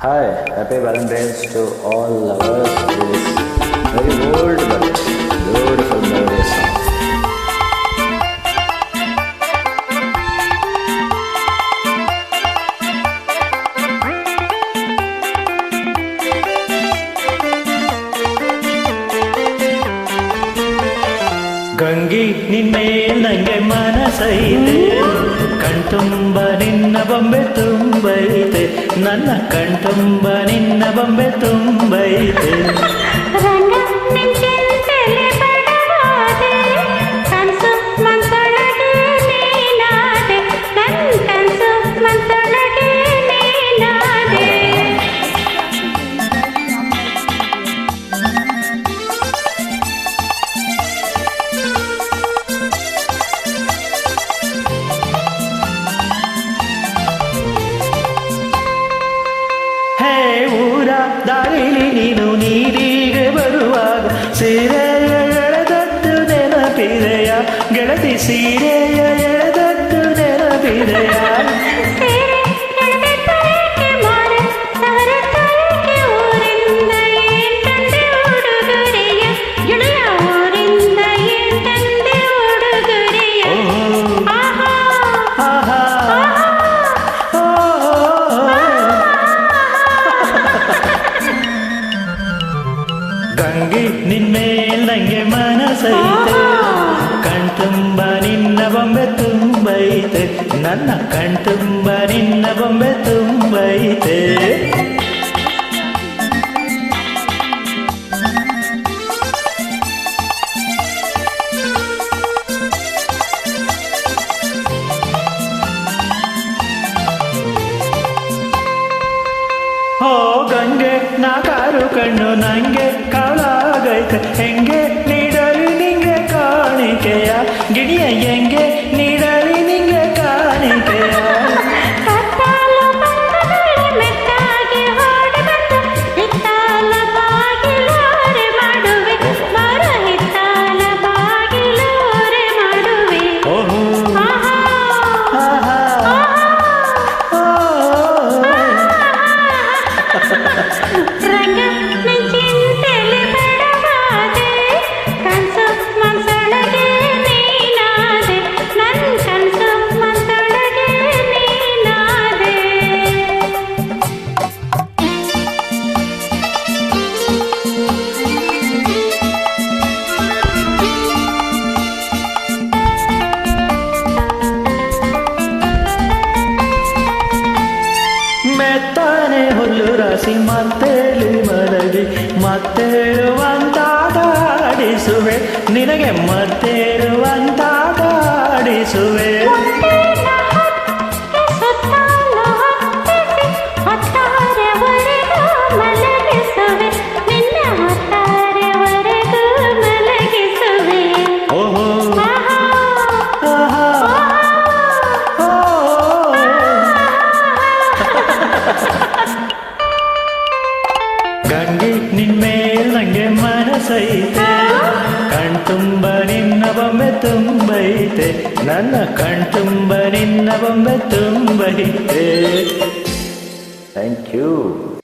Hi, happy Valentine's to all lovers of this very old but beautiful melody song. Gangi ನಿನ್ಮೇಲ್ ನಂಗೆ ಮನಸೈತೆ, ಕಣ್ತುಂಬ ನಿನ್ನ ಬೊಂಬೆ ತುಂಬೈತೆ, ನನ್ನ ಕಣ್ತುಂಬ ನಿನ್ನ ಬೊಂಬೆ ತುಂಬೈತೆ. ದಾರಿಲಿ ನೀನು ನೀರಿಗೆ ಬರುವಾಗ ಸೀರೆಯ ಎಳೆದದ್ದು ನೆನಪಿದೆಯ ಗೆಳತಿ, ಸೀರೆಯ ಎಳೆದದ್ದು ನೆನಪಿದೆಯ. ಗಂಗೆ ನಿನ್ಮೇಲ್ ನಂಗೆ ಮನಸೈತೆ, ಕಣ್ತುಂಬ ನಿನ್ನ ಬೊಂಬೆ ತುಂಬೈತೆ, ನನ್ನ ಕಣ್ತುಂಬ ನಿನ್ನ ಬೊಂಬೆ ತುಂಬೈತೆ. ಓ ಗಂಗೆ ನಾ ಕಾರು ಕಣ್ಣು ನಂಗೆ ಕಾಲಾಗೈತೆ, ಹೆಂಗೆ ನೀಡಲಿ ನಿಂಗೆ ಕಾಣಿಕೆಯ ಗಿಣಿಯ, ಹೆಂಗೆ ನೀಡಲಿ ನಿಂಗೆ ಕಾಣಿಕೆಯ. ಮೆತ್ತಾನೆ ಹುಲ್ಲು ರಾಸಿ ಮತ್ತೇಳಿ ಮಲಗಿ ಮತ್ತೇಳುವಂತಾಟ ಆಡಿಸುವೆ, ನಿನಗೆ ಮತ್ತೇಳುವಂತಾಟ ಆಡಿಸುವೆ. ಗಂಗೆ ನಿನ್ಮೇಲ್ ನಂಗೆ ಮನಸೈತೆ, ಕಣ್ತುಂಬ ನಿನ್ನ ಬೊಂಬೆ ತುಂಬೈತೆ, ನನ್ನ ಕಣ್ತುಂಬ ನಿನ್ನ ಬೊಂಬೆ ತುಂಬೈತೆ. Thank you.